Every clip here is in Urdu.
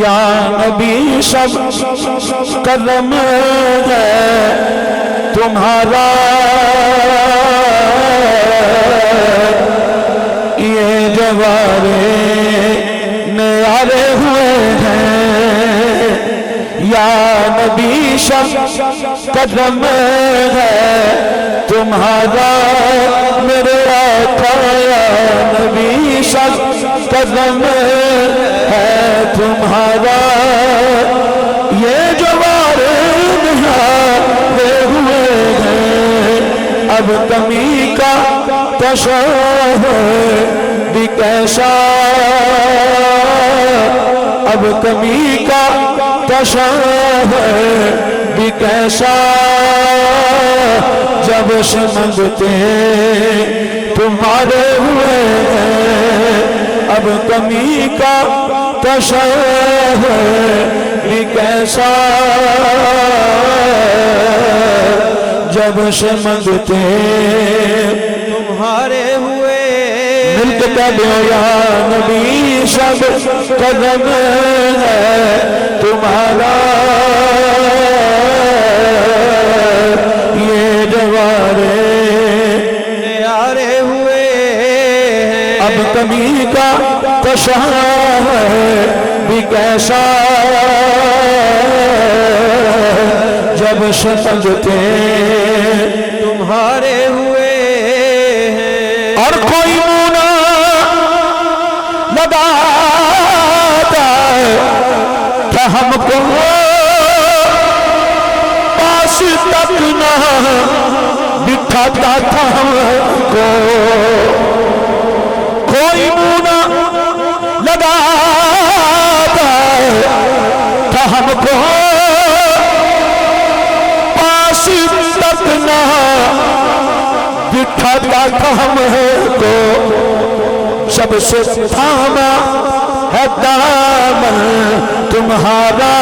یا نبی سب قدم ہے تمہارا، یہ جوارے نیارے ہوئے ہیں۔ یا نبی سب قدم ہے تمہارا، میرے آقا یا نبی سب قدم ہے تمہارا، یہ جوارے نہارے ہوئے ہیں۔ اب کمی کا تشہر بھی کیسا، اب کمی کا تشہر بھی کیسا، جب سے منگتے تمہارے ہوئے ہیں۔ اب کمی کا تشہر بھی کیسا، جب سے منگتے تمہارے ہوئے۔ مل کے کہو یا نبی سب قدم ہے تمہارا، یہ جوارے نیارے ہوئے ہیں۔ اب کمی کا تشہر بھی کیسا، جب سمجھتے تمہارے ہوئے ہیں۔ اور کوئی منہ نہ لگاتا کہ ہم کو پاس تک نہ بٹھاتا تھا ہم کو، کوئی منہ نہ لگاتا کہ ہم کو پاس تک نہ بٹھاتا تھا ہم کو، سب سے تھاما ہے دامن تمہارا،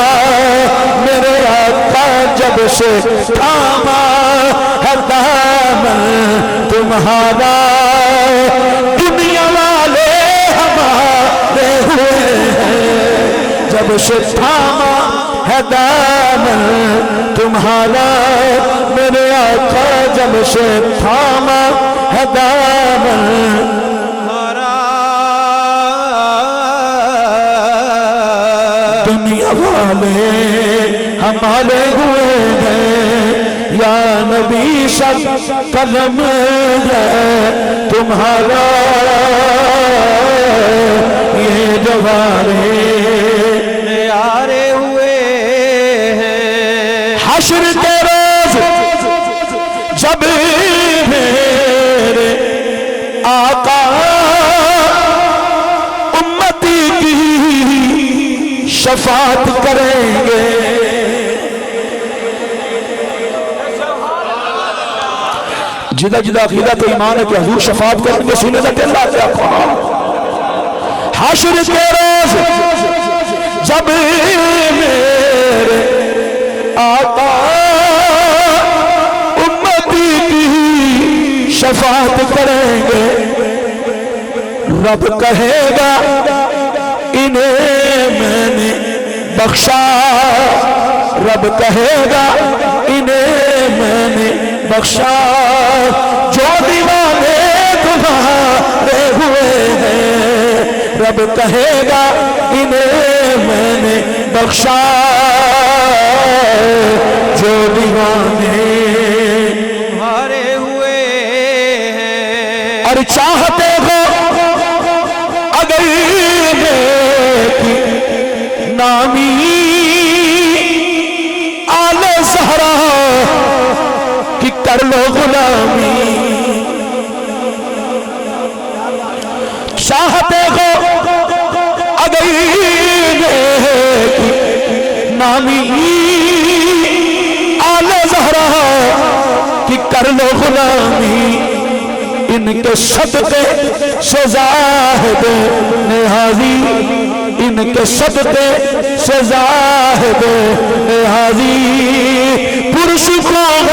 میرے آقا جب سے تھاما ہے دامن تمہارا، دنیا والے ہمارے ہوئے ہیں۔ جب سے تھاما ہے دامن تمہارا، میرے آقا جب سے تھاما ہے دامن تمہارا، دنیا والے ہمارے ہوئے ہیں۔ یا نبی سب قدم ہے تمہارا، یہ جوارے نیارے ہوئے ہیں۔ حشر کے روز جب میرے آقا امتی کی شفاعت کریں گے، جدہ جدہ عقیدہ تو ایمان ہے کہ حضور شفاعت کریں گے، سنے لگے اللہ کے آقا۔ حشر کے روز جب میرے آقا امتی کی شفاعت کریں گے، رب کہے گا انہیں میں نے بخشا، رب کہے گا انہیں میں نے بخشا، جو دیوانے تمہارے ہوئے ہیں۔ رب کہے گا انہیں میں نے بخشا، جو دیوانے تمہارے ہوئے ہیں۔ اور چاہتے ہو اگر نیکی نامی آل زہرا کی کر لو غلامی، چاہتے ہو اگر نیکی نامی آل زہرا کی کر لو غلامی، ان کے صدقے سے زاہد نہازی، ان کے صدقے سے زاہد نہازی، پرشکوں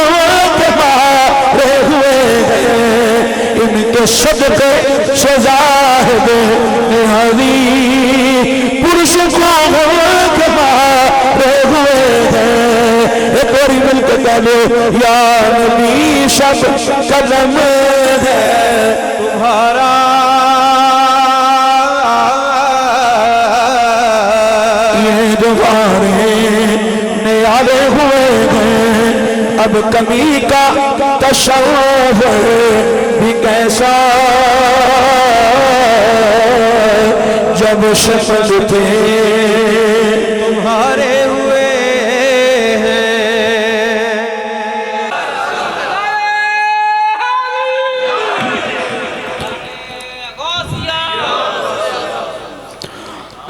کے مارے ہوئے ہیں، ان کے صدقے سے زاہد نہازی، پرشکوں لو یا نبی شب قدم ہے تمہارا یہ دوبارے نیالے ہوئے ہیں اب کمی کا تصور بھی کیسا جب شکل پہ تمہارے ہوئے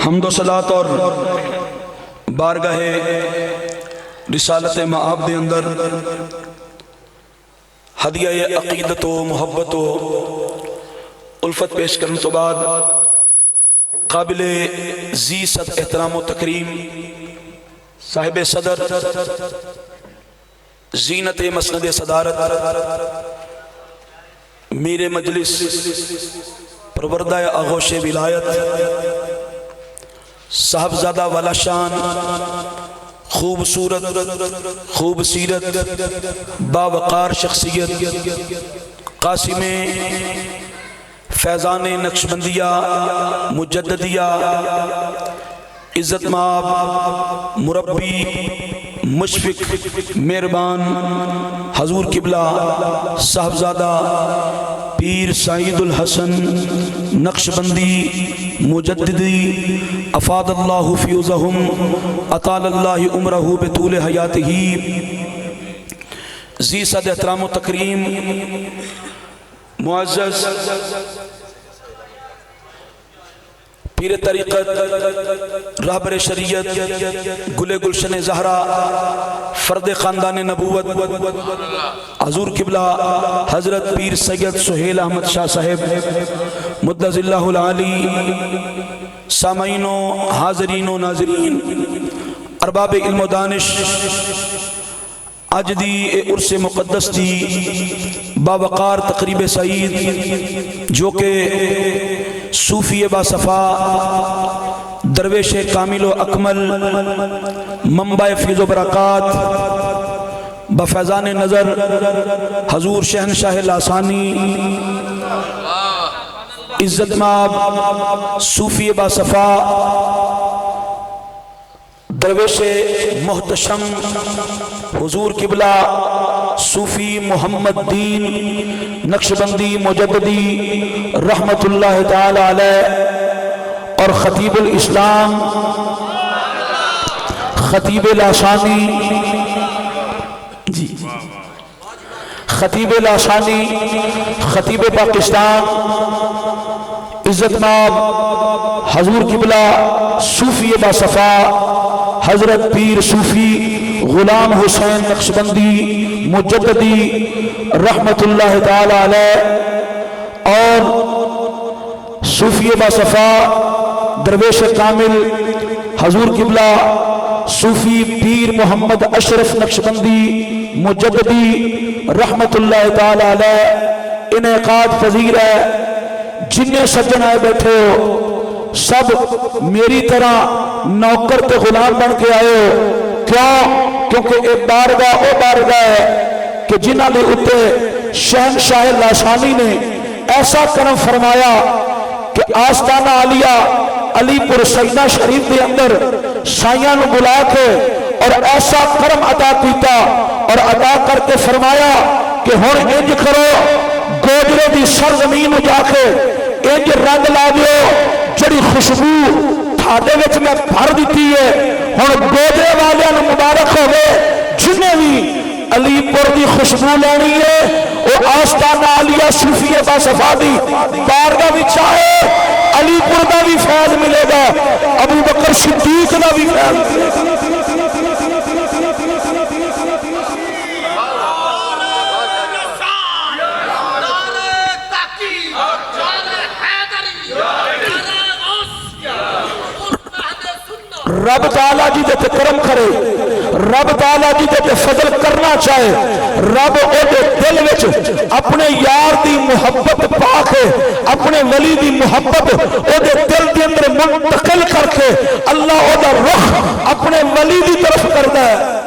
حمد و صلاۃ اور بارگاہ رسالت معاب دے اندر ہدیہ عقیدت و محبت و الفت پیش کرنے تو بعد قابل ذی صد احترام و تکریم صاحب صدر زینت مسند صدارت میر مجلس پروردہ آغوش ولایت صاحبزادہ والا شان خوبصورت خوب سیرت باوقار شخصیت قاسم فیضان نقشبندیہ مجددیہ عزت مآب مربی مشفق مہربان حضور قبلہ صاحبزادہ پیر سعید الحسن نقشبندی مجددی افاد اللہ فیوزہم اطال اللہ عمرہ بطول حیاتہ ذی صد احترام و تکریم معزز پیر طریقت رہبر شریعت گل گلشن زہرا فرد خاندان نبوت حضور قبلہ حضرت پیر سید سہیل احمد شاہ صاحب مدظ اللہ العالی سامعین و حاضرین و ناظرین ارباب علم و دانش آج دی عرص مقدس دی باوقار تقریب سعید جو کہ صوفی باصفا درویش کامل و اکمل منبع فیض و برکات بفیضان نظر حضور شہنشاہ لاسانی عزت مآب صوفی باصفا درویش محتشم حضور قبلہ صوفی محمد دین نقشبندی مجددی رحمت اللہ تعالی علیہ اور خطیب الاسلام خطیب لاشانی جی خطیب لاشانی خطیب پاکستان عزت مآب حضور قبلہ صوفی باصفا حضرت پیر صوفی غلام حسین نقشبندی مجددی رحمت اللہ تعالی علیہ اور صوفی باصفا درویش کامل حضور قبلہ صوفی پیر محمد اشرف نقشبندی مجددی رحمت اللہ تعالی علیہ انعقاد پذیر ہے جنہیں سجن آئے بیٹھے ہو سب میری طرح نوکر تے غلام بن کے آئے ہو کیوں کیونکہ ایک بارگاہ ہے کہ جنہاں نے اتے شہنشاہ لاشانی نے ایسا کرم فرمایا کہ آستانہ عالیہ علی پور سیدہ شریف کے اندر سائیاں نو بلا کے اور ایسا کرم عطا کیتا اور عطا کر کے فرمایا کہ ہن انج کرو گوجرے دی سرزمین جا کے انج رنگ لا دیو جڑی خوشبو تھاڑے وچ میں بھر دیتی ہے ہن گوجرے والے نو مبارک ہوئے جنہیں بھی علی پور دی خوشبو لینی ہے وہ آستانہ عالیہ صوفی باصفا دی بارگاہ وچ آئے علی پور دا بھی فیض ملے گا ابو بکر صدیق دا بھی فیض ملے گا رب تعالیٰ جی دے کرم کرے رب تعالیٰ جی دے فضل کرنا چاہے رب او دے دل وچ اپنے یار دی محبت پاک ہے اپنے ولی دی محبت او دے دل دی اندر منتقل کر کے اللہ او دا رخ اپنے ولی دی طرف کردہ ہے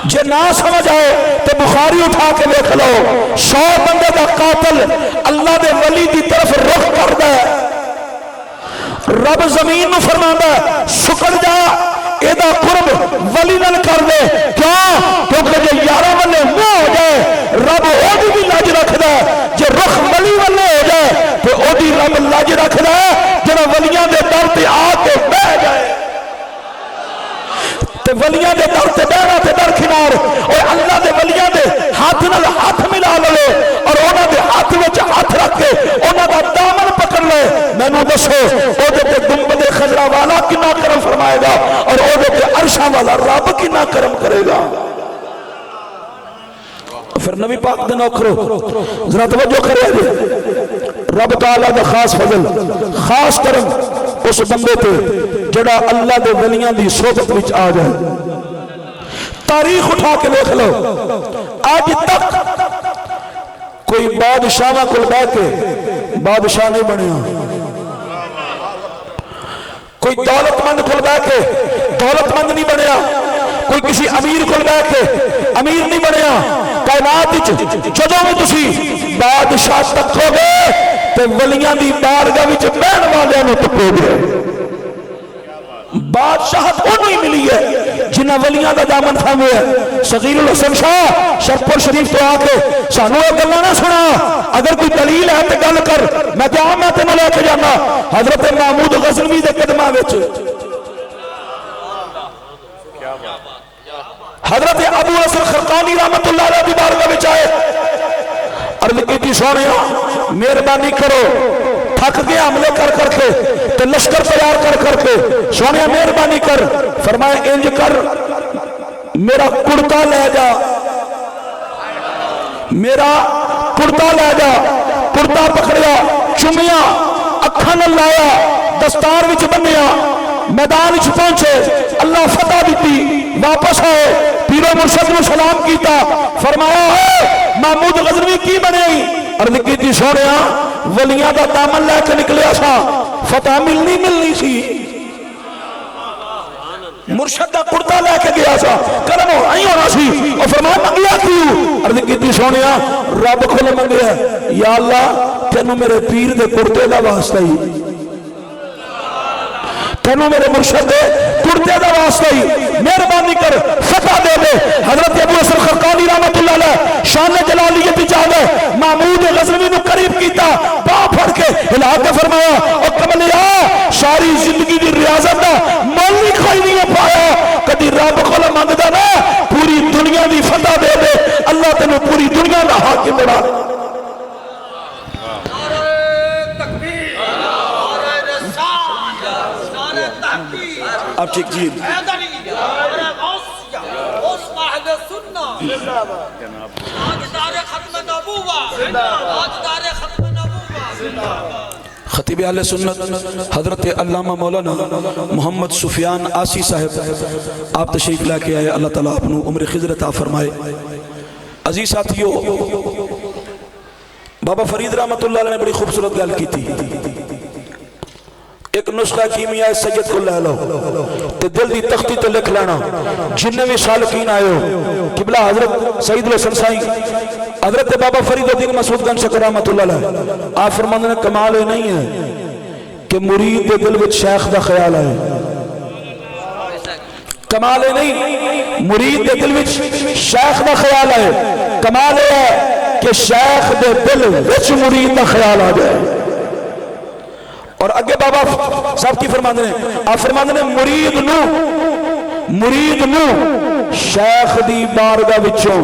جے نہ سمجھ آئے تو بخاری اٹھا کے دیکھ لو 100 بندے دا قاتل اللہ دے ولی دی طرف رخ کردا ہے رب زمین میں فرماندا ہے سکڑ جا ایدہ قرب ولی نل کر دے کیوں کیونکہ جے یارہ والے نہ ہو جائے رب اوڈی بھی لاج رکھ دا جے رخ ولی والے ہو جائے تو اوڈی رب لاج رکھ دا جنہ ولیاں دے در تے آ کے بہ جائے تے ولیاں دے در تے بہنا تے در کنار اور اللہ دے ولیاں دے ہاتھ نال ہاتھ ملا لے اور انہاں دے ہاتھ وچ ہاتھ رکھ کے انہاں دا دامن پکڑ لے میں نو دسو او دے تے گنبد خضرا والا کنا کرم فرمائے گا اور او دے تے عرشاں والا رب کنا کرم کرے گا پھر نبی پاک دے نوکرو ذرا توجہ کرے رب تعالیٰ دا خاص فضل خاص کرم اس بندے تے جڑا اللہ دے ولیاں دی صحبت وچ آ جائے تاریخ اٹھا کے دیکھ لو آج تک کوئی بادشاہ کو بہ کے بادشاہ نہیں بنیا کوئی دولت مند کو بہ کے دولت مند نہیں بنیا کوئی کسی امیر کو بہ کے امیر نہیں بنیا کائنات جدوں میں تسی بادشاہ تکو گے تے ولیاں دی بارگاہ وچ بہن والیاں نوں تکو گے بادشاہت انہی ملی ہے جنہ ولیاں دا دامن تھامے ہے صغیر الحسن شاہ شرپور شریف تو آکے سانو ایک گلہ نہ سنا اگر کوئی دلیل ہے تے گل کر میں کیا میں تے لے کے جانا حضرت محمود غزنوی دے قدماں وچ حضرت ابو حسن خرقانی رحمت اللہ علیہ دی بارگاہ وچ آئے عرض کی سونیا مہربانی کرو تھک گیا حملے کر کر کے تو لشکر تیار کر کر کے سونیا مہربانی کر فرمائے انج کر میرا کرتا لے جا میرا کرتا لے جا کرتا پکڑیا چومیا اکھاں نال لایا دستار وچ بنیا میدان وچ پہنچے اللہ فتح دیتی واپس آئے پیرو مرشد کو سلام کیتا فرمایا ہے محمود غزنوی کی بنے عرض کی تھی سونیا ولیاں دا دامن لے کے نکلیا سا فتح ملنی سی مرشد دا کرتا لے کے گیا سا کرم ہو آئی ہونا سی اور فرمایا منگیا کیوں عرض کی تھی سونیا رب کو لے منگیا یا اللہ تینوں میرے پیر دے کرتے دا واسطہ ہی تینوں میرے مرشد دے کرتے دا واسطہ ہی مہربانی کر فتح دے دے حضرت ابو حسن خرقانی رحمت اللہ علیہ شان جلالیت چاہے محمود غزنوی نو قریب کیتا با پھڑ کے ہلا کے فرمایا او کملیا ساری زندگی دی ریاضت دا مول نہیں کھائی نہیں پایا کدی رب کو منگدا نا پوری دنیا دی فتح دے دے اللہ تینوں پوری دنیا دا حاکم بنا دے اب ٹھیک جی خطیب اہل سنت حضرت علامہ مولانا محمد سفیان آسی صاحب آپ تشریف لے کے آئے اللہ تعالیٰ اپنو عمر خضر عطا فرمائے عزیز ساتھیو بابا فرید رحمت اللہ علیہ نے بڑی خوبصورت گل کی تھی ایک نسخہ کیمیاء سید کو لے لو تے دل دی تختی تو لکھ لینا جننے بھی سالکین آئے ہو قبلہ حضرت سید الحسن سائیں حضرت بابا فرید الدین مسعود گنج شکر رحمت اللہ علیہ آپ فرماندے نے کمال ہے نہیں ہے کہ مرید دے دل وچ شیخ دا خیال آئے کمال ہے نہیں مرید دے دل وچ شیخ دا خیال آئے کمال ہے کہ شیخ دے دل وچ مرید دا خیال آ جائے اور اگے بابا صاحب کی فرماندے نے آپ فرماندے نے مرید نو شیخ دی بارگاہ وچوں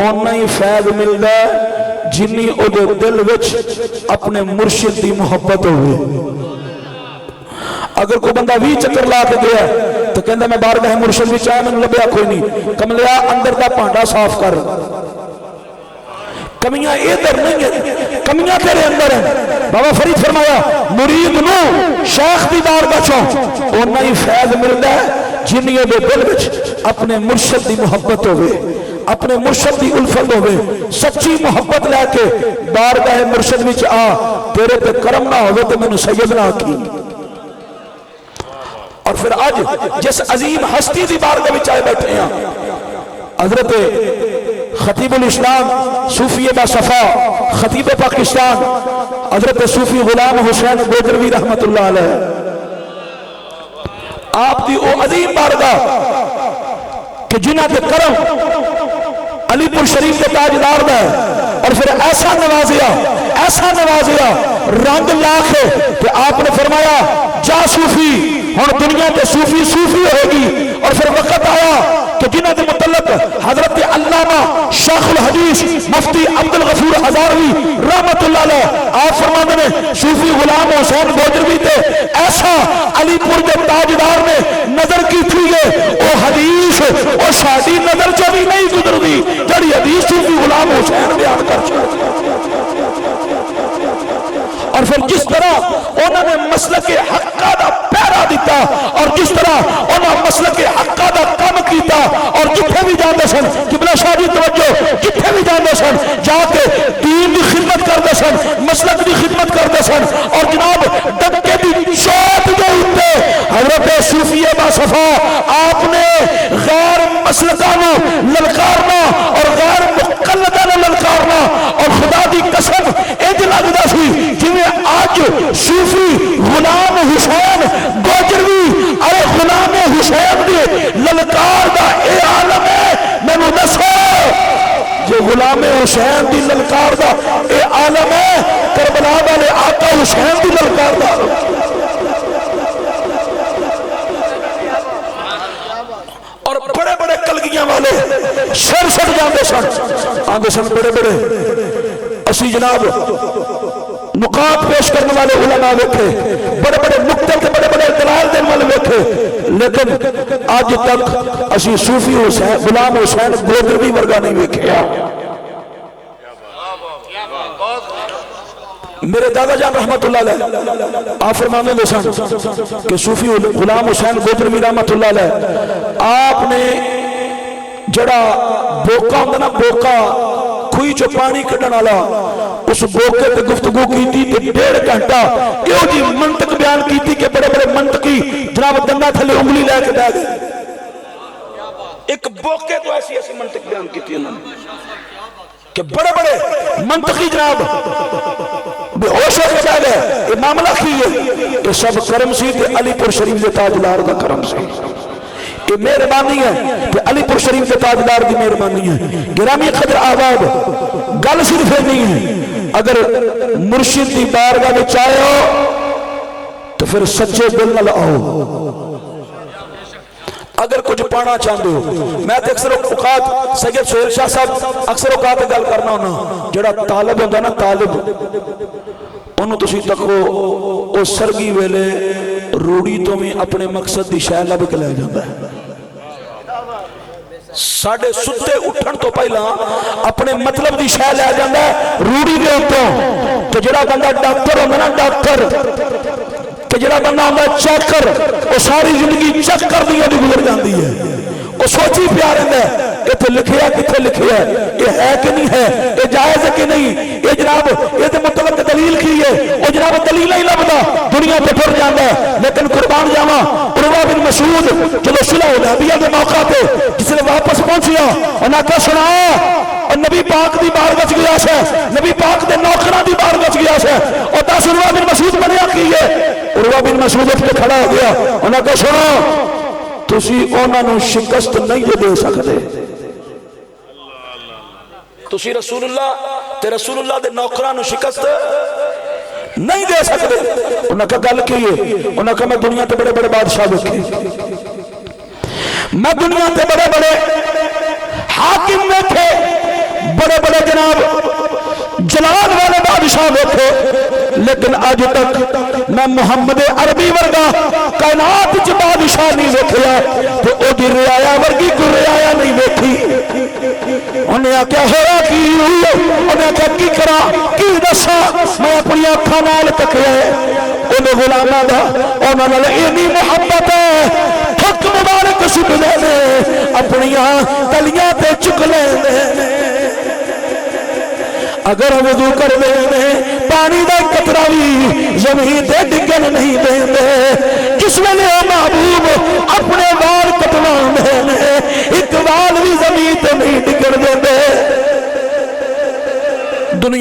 اونا ہی فیض ملدا ہے جنی او دے دل وچ اپنے مرشد دی محبت ہوئے اگر کوئی بندہ 20 چکر لا کے گیا تو کہندا میں بارگاہ مرشد وچ آیا مینوں لبیا کوئی نہیں کملیا اندر دا بھانڈا صاف کر کمیاں ادھر نہیں ہیں کمیاں تیرے اندر ہیں بابا فرید فرمایا مرید نو شیخ دی بارگاہ چوں اونا ہی فیض ملدا ہے جنی دے دل وچ اپنے مرشد دی محبت ہوئے اپنے مرشد دی الفت ہوئے سچی محبت لے کے بارگاہ مرشد وچ آ تیرے پہ کرم نہ ہوئے تو میں نے سید نہ کی اور پھر آج جس عظیم ہستی دی بارگاہ وچ آئے بیٹھے ہیں حضرت خطیب الاسلام صوفی باصفا خطیب پاکستان حضرت صوفی غلام حسین گوجروی رحمت اللہ علیہ آپ دی او عظیم بارگاہ کہ جنہ کے کرم علی پور شریف کے تاجدار دا اور پھر ایسا نوازیا رنگ لاکھ کہ آپ نے فرمایا جا صوفی ہن دنیا کے صوفی ہوئے گی اور پھر وقت آیا کہ جنہ کے متعلق حضرت علامہ شیخ الحدیث مفتی عبدالغفور ہزاروی رحمت اللہ علیہ آپ فرماتے ہیں صوفی غلام حسین گوجروی تے ایسا علی پور کے تاجدار نے نظر کی تھی او حدیث او شادی نظر جو بھی نہیں گزر دی جڑی حدیث صوفی غلام حسین بیان کر چکے اور پھر جس طرح انہوں نے مسلک حقہ دا پیرا دیتا اور جس طرح انہوں نے مسلک حقہ دا کم کیتا اور جتھے بھی جاندے سن قبلہ شاہ دی توجہ جتھے بھی جاندے سن جا کے دین دی خدمت کردے سن مسلک دی خدمت کردے سن اور جناب ڈکے دی چوٹ دے ہوتے حضرت صوفی باصفا آپ نے غیر مسلکانو للکارنا اور غیر مقلدانو للکارنا اور خدا دی قسم ایج لگدا سی جویں آج صوفی غلام حسین گوجروی ارے غلام حسین دی للکار دا اے عالم ہے میں نو دسو جو غلام حسین دی للکار دا اے عالم ہے کربلا والے آقا حسین دی للکار دا اور بڑے بڑے کلگیاں والے سر سٹ جاندے سن آندے سن بڑے اسی جناب نقاط پیش کرنے والے علماء بیٹھے بڑے بڑے نقطے کے بڑے بڑے دلائل دینے والے بیٹھے لیکن آج تک اسی صوفی حسین غلام حسین گوجروی ورگا نہیں دیکھا میرے دادا جان رحمت اللہ علیہ آپ فرمانے دے سن کہ صوفی غلام حسین گوجروی رحمت اللہ علیہ آپ نے جڑا بوکا ہوندہ نا بوکا کھوئی چو پانی کٹن والا اس بوکے تے گفتگو کی تھی تے 1.5 گھنٹہ کیوں جی منطق بیان کی تھی کہ بڑے بڑے منطقی جناب دنگا تھلے انگلی لے کے دے گئے ایک بوکے تو ایسی منطق بیان کی تھی انہوں نے کہ بڑے بڑے منطقی جناب بے ہوش ہو کے دے گئے یہ معاملہ کی ہے یہ سب کرم سی تے علی پور شریف دے تاجدار دا کرم سی یہ مہربانی ہے کہ علی پور شریف کے تاجدار کی مہربانی ہے گرامی قدر آباد گل صرف نہیں ہے اگر مرشد کی بارگاہ میں چاہے ہو تو پھر سچے دل نہ آؤ اگر کچھ پانا چاہتے ہو میں تو اکثر اوقات سید سہیل شاہ صاحب اکثر اوقات گل کرنا ہونا جڑا طالب ہوتا نا طالب انہوں تسی تکو او سرگی ویلے روڑی تو میں اپنے مقصد دی شاہ لب کے لے جاندہ ہے ساڑھے ستے اٹھن تو پہلا اپنے مطلب دی شاہ لے جاندہ ہے روڑی دے ہوتا تو جڑا بندہ ڈاکٹر ہوندہ نا ڈاکٹر کہ جڑا بندہ ہوندہ چیکر وہ ساری زندگی چیکر دیا دی گزر جاندی ہے وہ سوچی پیار ہے یہ تو لکھیا کتھے لکھیا یہ ہے کہ نہیں ہے یہ جائز ہے کہ نہیں یہ جناب یہ تو مطلب دلیل کی ہے وہ جناب دلیل نہیں لبدا دنیا پہ پھر جاندہ ہے لیکن قربان جاما عروہ بن مسعود چلو صلح حدیبیہ کے موقع پہ جس نے واپس پہنچیا اور نہ کہا سنا اور نبی پاک دی بار گچ گیا سے نبی پاک دے نوکرہ دی بار گچ گیا سے اور 10 عروہ بن مسعود بنیا کی ہے عروہ بن مسعود اس پہ کھڑا ہو گیا اور نہ کہا سنا تسی اونا نو شکست نہیں دے سکتے تسی رسول اللہ دے نوکران نو شکست نہیں دے سکتے انہاں کا گل کی ہے انہاں کا میں دنیا تے بڑے بڑے بادشاہ دیکھے میں دنیا تے بڑے بڑے حاکم دیکھے بڑے بڑے جناب جلال والے بادشاہ دیکھے لیکن آج تک میں محمد عربی ورگا کائنات چ بادشاہ نہیں دیکھیا تو او دی رعایا ورگی کوئی رعایا نہیں دیکھی انہیں کیا ہوا کی انہیں کیا کی کرا کی دسا میں اپنی اکھاں نال تکیا انہیں غلاماں دا انہاں نال اینی محبت ہے حق مبارک سٹ دے اپنی تلیاں تے چک لے اگر وضو کر دے پانی دا قطرہ بھی زمین تے ڈگن نہیں دے جس ویلے محبوب اپنے وال کٹوان دے ایک وال بھی زمین تے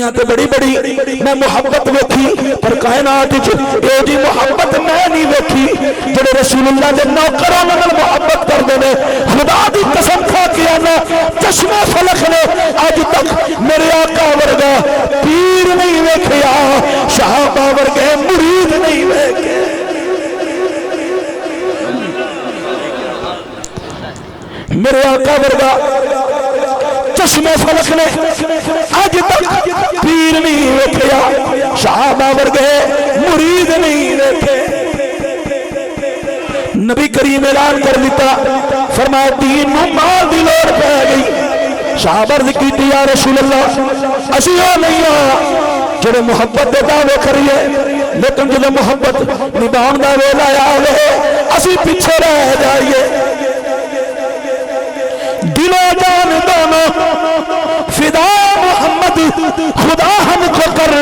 دنیا تے بڑی بڑی میں محبت ویکھی پر کائنات وچ اے جی محبت میں نہیں ویکھی جڑے رسول اللہ دے نوکراں نال محبت کردے نے خدا دی قسم کھا کے آنا چشمہ فلک نے اج تک میرے آقا ورگا پیر نہیں ویکھیا صحابہ ورگے مرید نہیں ویکھے میرے آقا ورگا چشمہ فلک نے اج تک پیر نہیں ویکھیا صحابہ ورگے مرید نہیں ویکھے نبی کریم اعلان کر دیتا فرمایا دین نو مال دی لوڑ پے گئی صحابہ عرض کیتی یا رسول اللہ اسی او نہیں ہاں جڑے محبت دے دعوے کریے لیکن جدوں محبت نبھاؤن دا ویلا آوے اسی پیچھے رہ جائیے دل و جان دونوں فدا محمد خدا ہم کو کر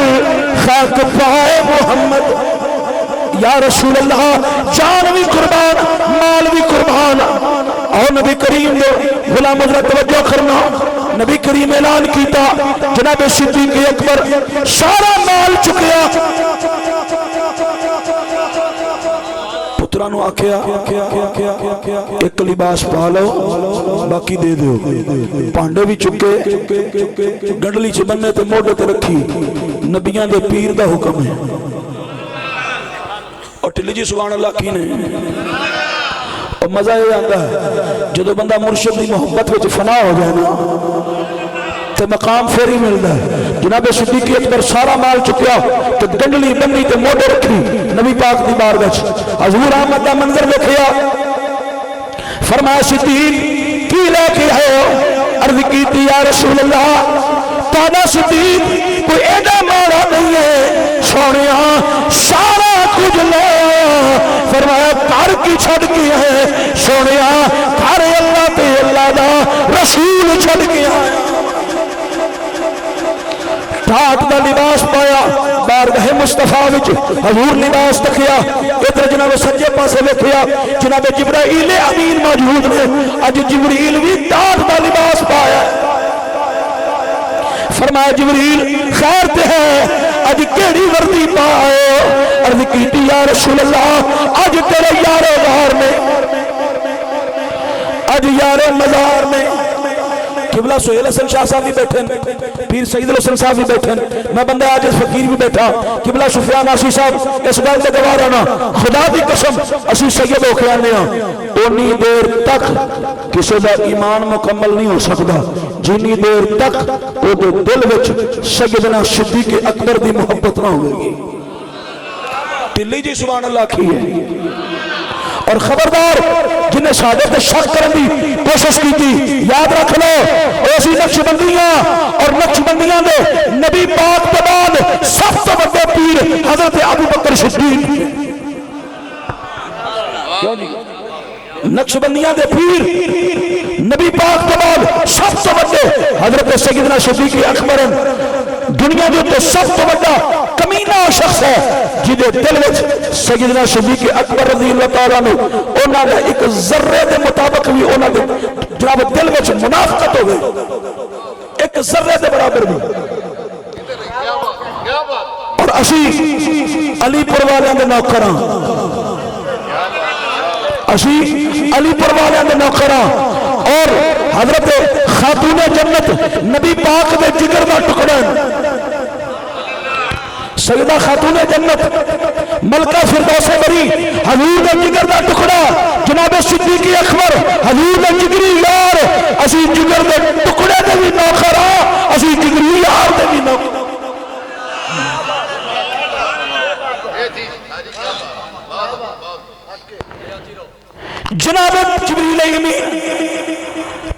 خاک پائے محمد یا رسول اللہ جان بھی قربان مال بھی قربان اور نبی کریم نے غلام حضرت توجہ کرنا نبی کریم اعلان کیتا جناب صدیق اکبر سارا مال چکیا پترانو آکھیا ایک لباس پا لو باقی دے دیو پانڈے بھی چکے گنڈلی چ بننے تے موڈے تے رکھی نبیاں دے پیر دا حکم ہے اور ٹلی جی سبحان اللہ کی نے اور مزہ یہ آتا ہے جدو بندہ مرشد دی محبت وچ فنا ہو جائے نا تے مقام پھر ہی ملتا ہے جناب صدیق اکبر سارا مال چکیا تو گنڈلی بنی تے موڈے رکھی نبی پاک دی بارگاہ وچ حضور احمد دا منظر دیکھیا فرمایا صدیق کی لے کے آئے ہو عرض کیتی یا رسول اللہ تانا صدیق کوئی ایڈا ماڑا نہیں ہے سونیا سارا کچھ لے فرمایا گھر کی چھڑ کی ہے سونیا گھر اللہ تے اللہ دا رسول چھڑ گیا ہے ٹھاٹ دا لباس پایا بارگاہ مصطفیٰ وچ حضور لباس تکیا ادھر جناب سجے پاسے ویکھیا جناب جبرائیل امین موجود نے اج جبریل بھی ٹھاٹ دا لباس پایا فرمایا جبریل خیر تے ہے اج کیڑی وردی پائے عرض کیتی یا رسول اللہ اج تیرے یارے غار میں اج یارے مزار میں قبلہ سہیل حسن شاہ صاحب بھی بیٹھے پیر سید الحسن صاحب بھی بیٹھے میں بندہ آج فقیر بھی بیٹھا قبلہ سفیان آسی صاحب اس گل تے گواہ رہنا خدا دی قسم اسی سید ہو کے آنے ہاں اونی دیر تک کسی دا ایمان مکمل نہیں ہو سکتا جنی دیر تک وہ دل وچ سیدنا صدیق اکبر دی محبت نہ ہوئے گی ٹلی جی سبحان اللہ کی ہے اور خبردار جنہیں شہادت شک کرنے دی کوشش کی تھی یاد رکھ لو ایسی نقش بندیاں اور نقش بندیاں دے نبی پاک کے بعد سب سے بڑے پیر حضرت ابو بکر صدیق نقش بندیاں دے پیر نبی پاک کے بعد سب سے بڑے حضرت سیدنا صدیق اکبر دنیا دے تو سب سے بڑا کمینہ شخص ہے جدے دل وچ سیدنا صدیق اکبر رضی اللہ تعالیٰ نے انہاں نے ایک ذرے دے مطابق بھی انہاں نے جناب دل وچ منافقت ہو گئی ایک ذرے دے برابر بھی اور اسی علی پور والے دے نوکراں اسی علی پور والے دے نوکراں اور حضرت خاتون جنت نبی پاک دے جگر دا ٹکڑا سیدہ خاتون جنت ملکہ فردوس بری حضور دے جگر دا ٹکڑا جناب صدیق اکبر حضور دے جگری یار اسی جگر دے ٹکڑے دے بھی نوکر اسی جگری یار دے بھی نوکر جناب جبریل امین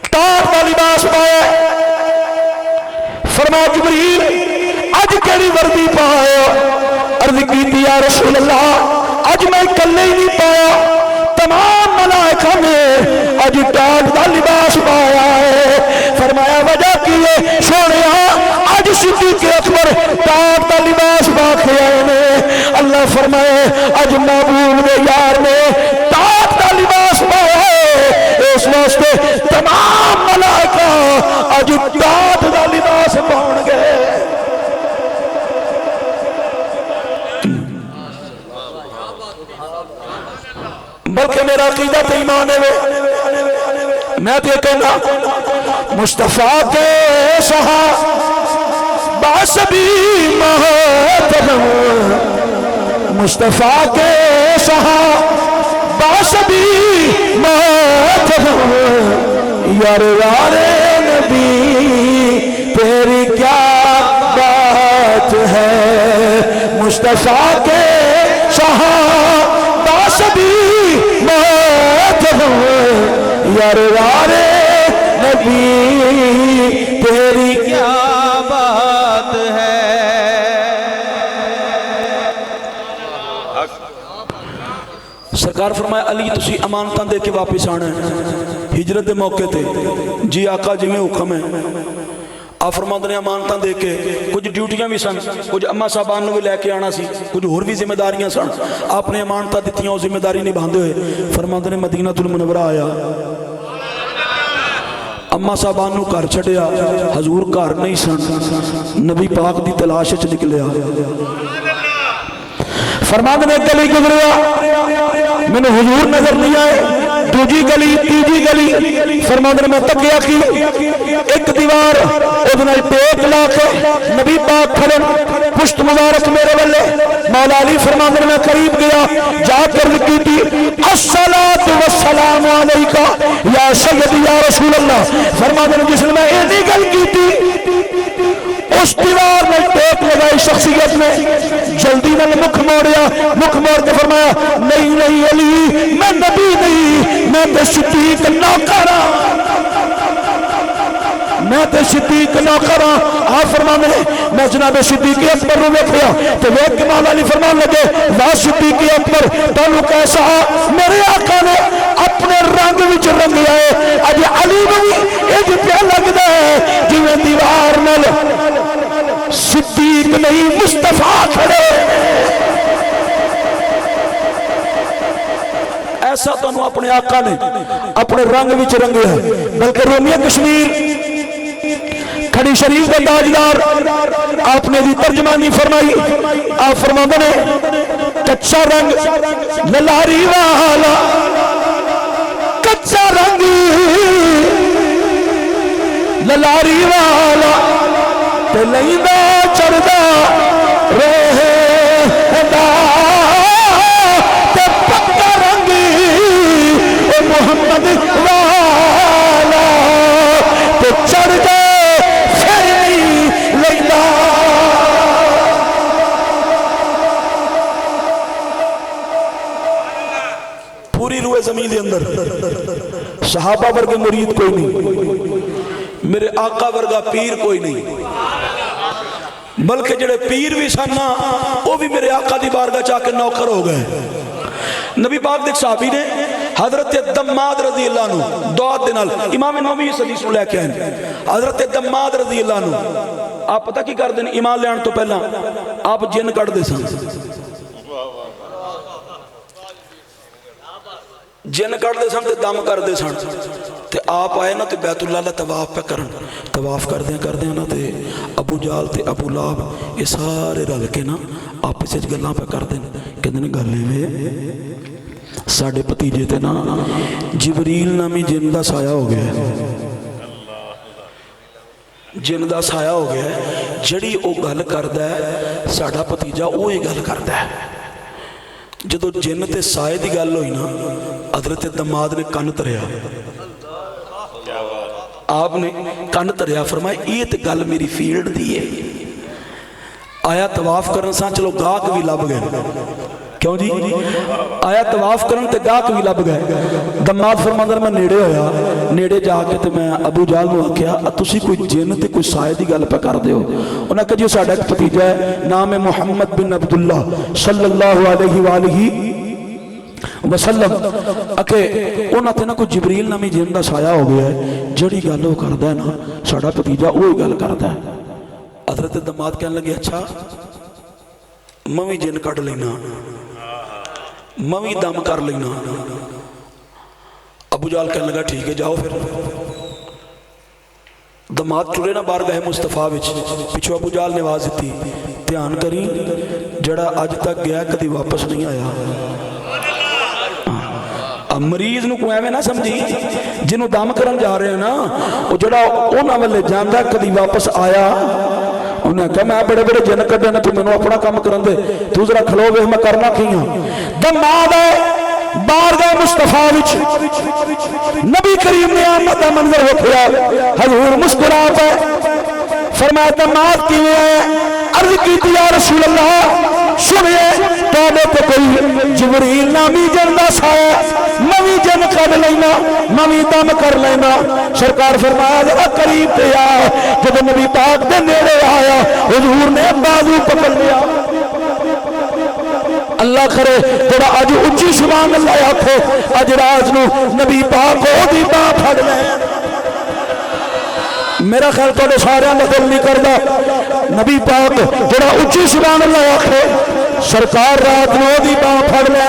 ٹاٹ کا لباس پایا فرمایا جبریل اج کیڑی وردی پایا عرض کیتی یا رسول اللہ اج میں کلے ہی نہیں پایا تمام ملائکہ نے اج ٹاٹ کا لباس پایا ہے فرمایا وجہ کی ہے سونیا اج صدیق اکبر ٹاٹ کا لباس پا کے آئے نے اللہ فرمائے اج محبوب دے یار نے ٹاٹ کا لباس پایا ہے اس واسطے تمام ملائکہ اج ٹاٹ کا لباس پاؤن گے میرا عقیدہ تے ایمان ہے میں تے کہنا مصطفیٰ کے صحابہ سبھی محترم مصطفیٰ کے صحابہ سبھی محترم یار نبی تیری کیا بات ہے مصطفیٰ کے صحابہ سبھی محترم یار نبی تیری کیا بات ہے سرکار فرمایا علی تسی امانتاں دے کے واپس آنا ہے ہجرت دے موقع تے جی آقا جی میں حکم ہے آپ فرماتے نے امانتاں دے کے کچھ ڈیوٹیاں بھی سن کچھ اما صاحبان نے بھی لے کے آنا سی کچھ اور بھی ذمہ داریاں سن آپ نے امانتاں دیتیاں اور ذمہ داری نبھاندے ہوئے فرماتے نے مدینہ المنورہ آیا اما صاحبان نو گھر چھڑیا حضور گھر نہیں سن نبی پاک دی تلاش وچ نکلیا فرماتے نے گلی گزریا میں نے حضور نظر نہیں آئے دوجی گلی تیجی گلی فرماتے نے میں تکیا کی ایک دیوار ادھنال ٹیک لا کے نبی پاک کھڑے پشت مبارک میرے والے مولا علی فرماتے نے میں قریب گیا جا کر لکھی تھی الصلاة والسلام علیکہ یا سیدی یا رسول اللہ فرماتے نے جس نے میں ایدی گل کی تھی اس دیوار میں ٹیک لگائی شخصیت میں جلدی میں نے مکھ موڑیا مکھ موڑ کے فرمایا نہیں نہیں علی میں نبی نہیں میں تے صدیق نوکرا میں تے صدیق نوکرا آپ فرمانے میں جناب صدیق اکبر رو دیکھیا تو وہ کے مولا علی فرمان لگے لا صدیق اکبر تانوں کیسا میرے آقا نے اپنے رنگ وچ رنگ آئے اج علی بھی ایک پیا لگدا ہے جویں دیوار نال صدیق نہیں مصطفیٰ کھڑے ایسا تو اپنے آقا نے اپنے رنگ وچ رنگیا ہے بلکہ رومیہ کشمیر کھڑی شریف کا تاجدار آپ نے دی ترجمانی فرمائی آپ فرماتے نے کچا رنگ للاری والا کچا رنگ للاری والا تے لیندہ چڑھدا رہے دا تے پکا رنگ محمد والا تے چڑھدا پھر نہیں لیندہ پوری روح زمین دے اندر صحابہ ورگے مرید کوئی نہیں میرے آقا ورگا پیر کوئی نہیں بلکہ جڑے پیر بھی سننا وہ بھی میرے آقا دی بارگاہ چاہ کے نوکر ہو گئے نبی پاک دیکھ صحابی نے حضرت دماد رضی اللہ عنہ دعات دینال امام نووی اس حدیث کو لے کے آئیں حضرت دماد رضی اللہ عنہ آپ پتہ کی کر دیں ایمان لے آن تو پہلا آپ جن کٹ دے سن جن کر دے سن تے دم کر دے سن تے آپ آئے نا تے بیت اللہ طواف پہ کرن طواف کر دیں نا تے ابو جال تے ابو لاب یہ سارے رل کے نا آپس وچ گلاں پہ کر دیں کہندے نے گل ایویں ساڈے بھتیجے تے نا جبریل نامی جن دا سایہ ہو گیا جن دا سایہ ہو گیا جڑی او گل کردا ہے ساڈا بھتیجا اوہی گل کردا ہے جدو جن تے سائے دی گل ہوئی نا حضرت دماد نے کن تریا آپ نے کن تریا فرمایا یہ تے گل میری فیلڈ دی ہے آیا طواف کرن سان چلو گاہک بھی لب گئے کیوں جی آیا طواف کرن تے گاہک بھی لب گئے دماد فرماندر میں نیڑے ہویا نیڑے جا کے تے میں ابو جال نو آکھیا تسی کوئی جن تے کوئی سائے دی گل پہ کر دیو انہاں کہ جو ساڈا ایک بھتیجا ہے نام ہے محمد بن عبداللہ صلی اللہ علیہ وآلہ وسلم اکھے انہاں تے نا کوئی جبریل نامی جن دا سایہ ہو گیا ہے جڑی گل وہ کردا ہے نا ساڈا بھتیجا وہی گل کردا ہے حضرت دماد کہنے لگے اچھا میں جن کٹ لینا میں دم کر لینا ابو جال کہنے لگا ٹھیک ہے جاؤ پھر دماد ٹرے نا بارگاہ مصطفیٰ وچ پیچھو ابو جال نے آواز دیتی دھیان کریں جڑا اج تک گیا کدی واپس نہیں آیا مریض نو کوئی ایویں نہ سمجھی جنوں دم کرن جا رہے ہیں نا وہ جڑا انہاں والے جاندا کدی واپس آیا انہیں کہا میں بڑے بڑے جن کر دینا تو میں نے اپنا کام کرن دے تو ذرا کھلو وے میں کرنا کی ہوں دماد ہے بارگاہ مصطفیٰ وچ نبی کریم نے آمد کا منظر ہوکھیا حضور مسکرا پہ فرمایا دماد کیویں ہے عرض کی یا رسول اللہ سنیے توڑے پہ کوئی جبریل نامی جن دا سایا نوی جن کر لینا نوی دم کر لینا سرکار فرمایا ذرا قریب پہ آیا جب نبی پاک دے نیڑے آیا حضور نے بازو پکڑ لیا اللہ کرے تیرا آج اچھی سبحان اللہ آکھو آج راز نو نبی پاک ہو دی باں پھڑ لے میرا خیال توڑے سارے میں دل نہیں کردہ نبی پاک تیرا اچھی سبحان اللہ آکھو سرکار رات نو دی باں پھڑ لے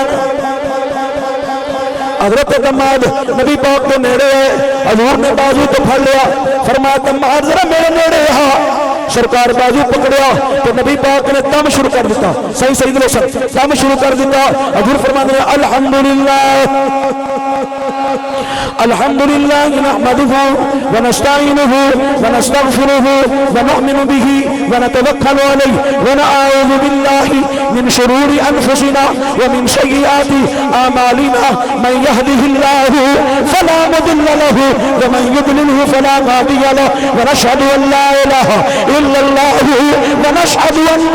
حضرت دماد نبی پاک کو نیڑے ہے حضور نے بازو تو پھڑ لیا فرمایا دماد ذرا میرے نیڑے ہاں سرکار بازو پکڑیا تو نبی پاک نے دم شروع کر دیتا صحیح صحیح دلو سر دم شروع کر دیتا حضور فرماتے ہیں الحمدللہ نحمدہ ونستعینہ ونستغفرہ ونؤمن بہ ونتوکل علیہ ونعوذ باللہ من شرور انفسنا ومن سیئات اعمالنا من یہدہ اللہ فلا مضل لہ ومن یضللہ فلا ہادی لہ ونشہد ان لا الہ الا اللہ ونشہد ان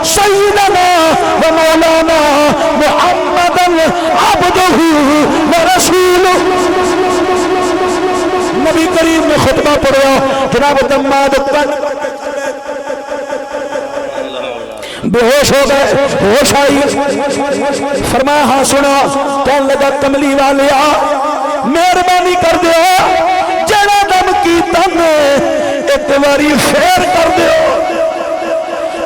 سیدنا ومولانا محمدا عبدہ ورسولہ نبی کریم نے خطبہ پڑھا جناب دماد بے ہوش ہو گئے ہوش آئی فرمایا ہاں سنا کہنے لگا کملی والیا مہربانی کر دیا جڑا دم کی تن ایک باری پھیر کر دیا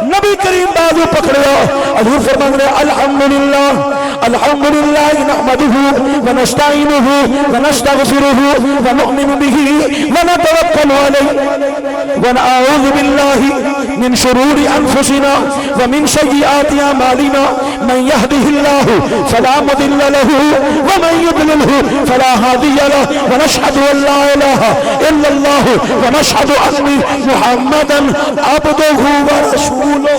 نبی کریم بازو پکڑیا حضور فرماتے ہیں الحمدللہ نحمدہ ونستعینہ ونستغفرہ ونؤمن بہ ونتوکل علیہ ونعوذ باللہ من شرور انفسنا ومن سیئات اعمالنا من یہدہ اللہ فلا مضل لہ ومن یضللہ فلا ہادی لہ ونشہد ان لا الہ الا اللہ ونشہد ان محمدا عبدہ ورسولہ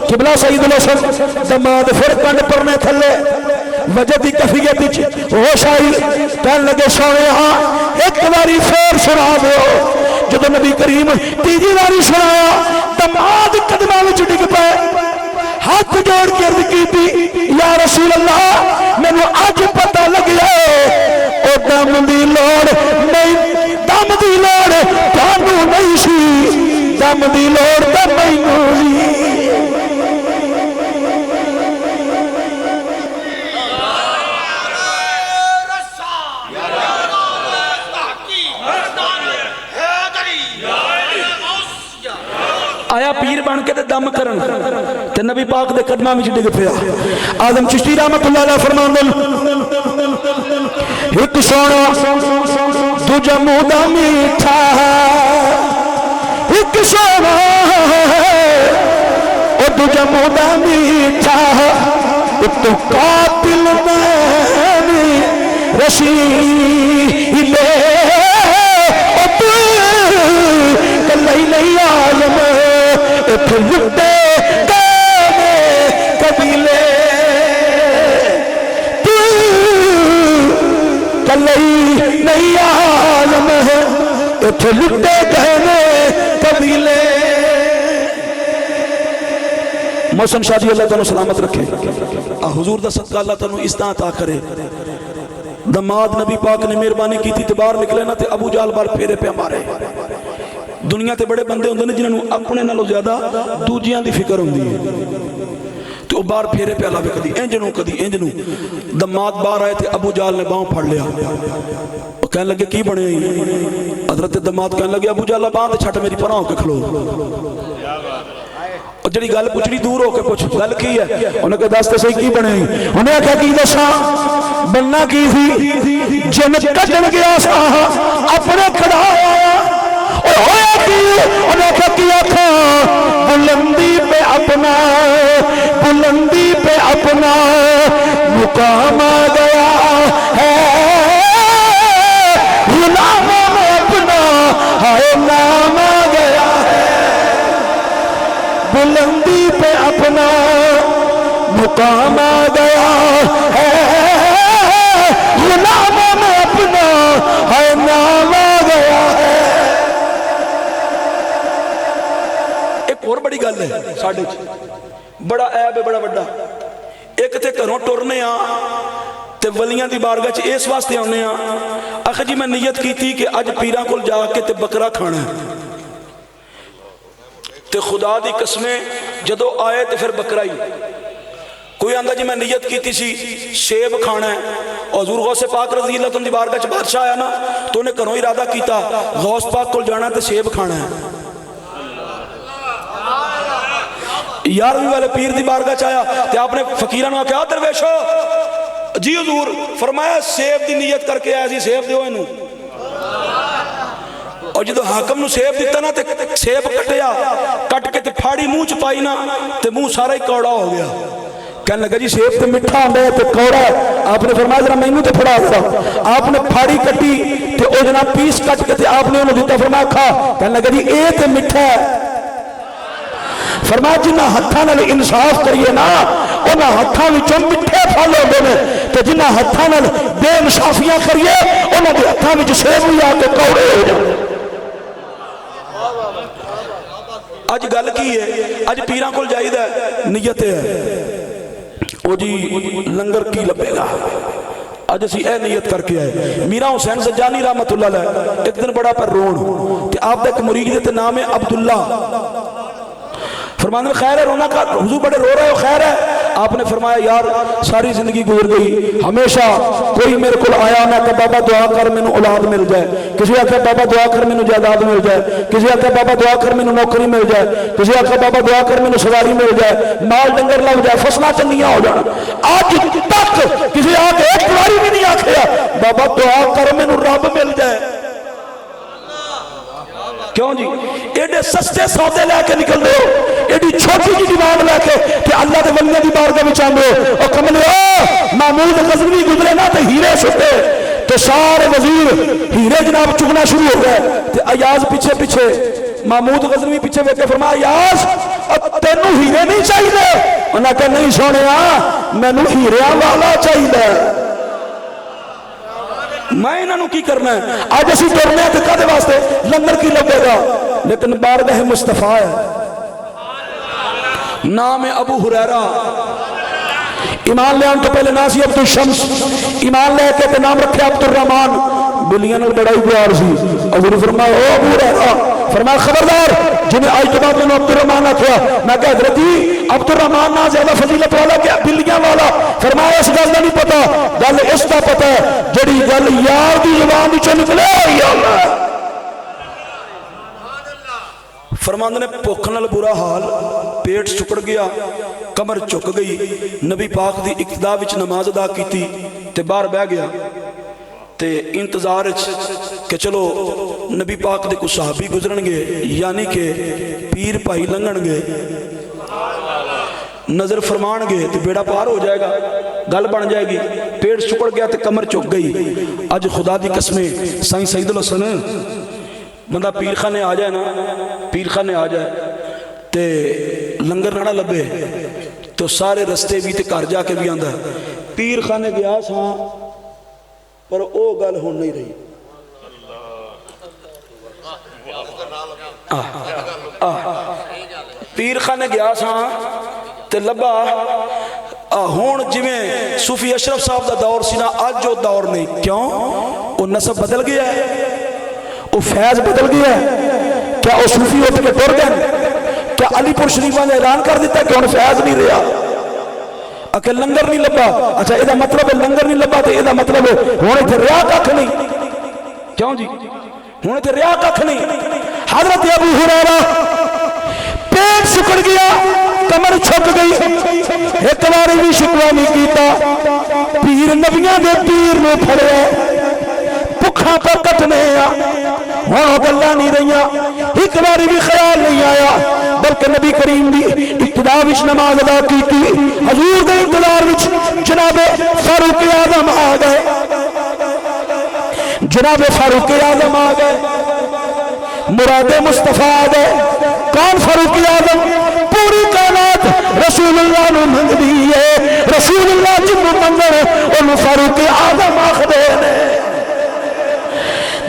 قبلہ سید الحسن دماد پھر کنڈ پرنے تھلے وجدی کفیت ہوش آئی کہنے لگے سونے ہاں ایک باری پھر سنا دو جب نبی کریم تیجی باری سنایا دماد قدمہ میں ڈگ پائے ہاتھ جوڑ کے عرض کی تھی یا رسول اللہ میں نے آج پتہ لگ گیا او دم دی لوڑ نہیں دم دی لوڑ تانوں نہیں سی دم دی لوڑ دم نہیں آیا پیر بن کے دم کرن تے نبی پاک دے قدماں وچ ڈگ پیا آدم چشتی رحمت اللہ علیہ فرماندے ایک سونا دوجا منہ دا میٹھا ایک سونا او دوجا منہ دا میٹھا ایک تو قاتل میں رسیلے او تو کلہی نہیں عالم لٹے گانے قبیلے تو کلئی نہیں عالم ہے اتھے لٹے گانے قبیلے محسن شاہ جی اللہ تعالیٰ سلامت رکھے حضور دا صدقہ اللہ تعالیٰ اس طرح عطا کرے دماد نبی پاک نے مہربانی کی تھی باہر نکلے نا تے ابو جال بار پھیرے پہ ہمارے دنیا تے بڑے بندے ہوندے نے جنہوں اپنے نالوں زیادہ دوجیاں دی فکر ہوندی ہے تو بار پھیرے پہ اللہ کدی انجنوں دماد باہر آئے تھے ابو جال نے باؤں پھڑ لیا وہ کہنے لگے کی بنے حضرت دماد کہنے لگے ابو جال باہر چھٹ میری پناہ ہو کے کھلو اور جڑی گل پوچھنی دور ہو کے پوچھ گل کی ہے انہیں کہا دستے صحیح کی بنے انہیں کہا کی دسا بننا کی تھی جن کٹن گیا سا اپنے کھڑا آیا ہویا کی انہیں کیا کھا بلندی پہ اپنا مقام آ گیا ہے غلاموں میں اپنا ہائے نام آ گیا ہے بلندی پہ اپنا مقام آ گیا ہے غلاموں میں اپنا ہائے نام آ گیا ہے۔ ایک اور بڑی گل ہے ساڈے بڑا عیب ہے بڑا بڑا ایک تے گھروں ٹرنے تے ولیاں دی بارگاہ چ اس واسطے آنے آخر جی میں نیت کی تھی کہ اج پیراں کول جا کے تے بکرا کھانا ہے تے خدا دی قسمیں جدو آئے تے پھر بکرا ہی کوئی آندہ جی میں نیت کی تھی سی سیب کھانا ہے حضور غوث پاک رضی اللہ عنہ دی بارگاہ چ بادشاہ آیا نا تو انہیں گھروں ارادہ کیتا غوث پاک کول جانا تے سیب کھانا ہے یارویں والے پیر دی بارگاہ چایا تے آپ نے فقیران نے کہا درویشو جی حضور فرمایا سیب دی نیت کر کے آیا سی سیب دیو انہوں اور جدو حاکم نو سیب دیتا نا تے سیب کٹیا کٹ کے تے پھاڑی منہ چ پائی نا تے منہ سارا ہی کوڑا ہو گیا کہنے لگا جی سیب تے میٹھا آندا ہے تے کوڑا ہے آپ نے فرمایا ذرا مینوں تے پھڑا دو آپ نے پھاڑی کٹی تے او جناب پیس کٹ کے تے آپ نے انہوں دیتا فرمایا کھا کہنے لگا جی اے تے میٹھا ہے فرمایا جنہ ہتھاں نال انصاف کریے نا انہاں ہتھاں وچوں میٹھے پھل ہوندے نے تے جنہ ہتھاں نال بے انصافیاں کریے انہاں دے ہتھاں وچ سیب وی آ کے کوڑے ہو جاندے اج گل کی ہے اج پیراں کول جائیدا نیت ہے او جی لنگر کی لبے گا اج اسی اے نیت کر کے آئے میرا حسین زجانی رحمت اللہ علیہ ایک دن بڑا پر رون تے آپ دا ایک مرید تے نام ہے عبداللہ فرمانے میں خیر ہے رونا کا حضور بڑے رو رہے ہو خیر ہے آپ نے فرمایا یار ساری زندگی گزر گئی ہمیشہ کوئی میرے کو آیا نہ کہ بابا دعا کر میں نو اولاد مل جائے کسی آکھا بابا دعا کر میں نو جائیداد مل جائے کسی آکھا بابا دعا کر میں نو نوکری مل جائے کسی آکھا بابا دعا کر میں نو سواری مل جائے مال ڈنگر لگ جائے فصلیں چنگیاں ہو جانا آج تک کسی آکھا ایک باری بھی نہیں آکھیا بابا دعا کر میں نو رب مل جائے کیوں جی ایڈے سستے سودے لے کے نکل دو ایڈی چھوٹی جی ڈیمانڈ لے کے کہ اللہ دے ولیاں دی بارگاہ وچ آندے او کملے محمود غزنوی گزرے نا تے ہیرے سٹے تے سارے وزیر ہیرے جناب چگنا شروع ہو گئے تے ایاز پیچھے پیچھے محمود غزنوی پیچھے ویکھ کے فرمایا ایاز تینوں ہیرے نہیں چاہیے انہاں کہ نہیں سونیا مینوں ہیریاں والا چاہیے میں انہوں کی کرنا ہے آج اسی ٹرنے ہیں کدے واسطے لنگر کی لبے گا لیکن بارگاہ مصطفیٰ ہے نام ابو ہریرہ ایمان لے آن تو پہلے ناسی عبد الشمس ایمان لے کے نام رکھے عبد الرحمن بلیاں بڑائی پیار سی حضور فرمایا او ابو ہریرہ فرمایا خبردار جنہیں آج کے بعد میں عبد الرحمن کیا میں کہ حضرت جی عبد الرحمن نہ زیادہ فضیلت والا کیا بلیاں والا فرمایا اس گل نہیں پتا گل اس کا پتا ہے جڑی گل یار دی زبان وچوں نکلے یا اللہ فرماندے نے بھوک نال برا حال پیٹ چکڑ گیا کمر چک گئی نبی پاک دی اقتدا وچ نماز ادا کیتی تے باہر بیٹھ گیا تے انتظار کہ چلو نبی پاک دے کچھ صحابی گزرن گے یعنی کہ پیر پائی لنگن گے نظر فرمان گے تے بیڑا پار ہو جائے گا گل بن جائے گی پیڑ چکڑ گیا تے کمر چک گئی اج خدا دی قسمیں سائیں سید الحسن بندہ پیر خانے آ جائے نا پیر خانے آ جائے تے لنگر نہ لبے تو سارے رستے بھی تے گھر جا کے بھی آندا پیر خانے گیا ساں پر او گل ہون نہیں رہی پیر خانے گیا ساں تے لبا ہون جویں صوفی اشرف صاحب دا دور سی نا اج جو دور نہیں کیوں وہ نسب بدل گیا ہے وہ فیض بدل گیا ہے کیا وہ صوفی اٹھ کے ٹر گئے کیا علی پور شریفہ نے اعلان کر دیتا ہے کہ ہن فیض نہیں رہا اکھے لنگر نہیں لبا اچھا یہ مطلب ہے لنگر نہیں لبا تو یہ مطلب ہے ہن ایتھے رہا ککھ نہیں کیوں جی ہن ایتھے رہا ککھ نہیں حضرت ابو ہریرہ پیٹ سکڑ گیا کمر چھک گئی ایک باری بھی شکوہ نہیں کیتا پیر نبیاں دے پیر نے پھڑیا بھوک اکھاں پر کٹنے ہوں گلاں نہیں رہیاں ایک باری بھی خیال نہیں آیا بلکہ نبی کریم دی ابتدا وچ نماز ادا کیتی حضور دے انتظار وچ جناب فاروق اعظم آ گئے جناب فاروق اعظم آ گئے مراد مصطفیٰ آ گئے کون فاروق اعظم پوری کائنات رسول اللہ نو منگ دی ہے رسول اللہ جنوں منگن انہوں فاروق اعظم آخدے نے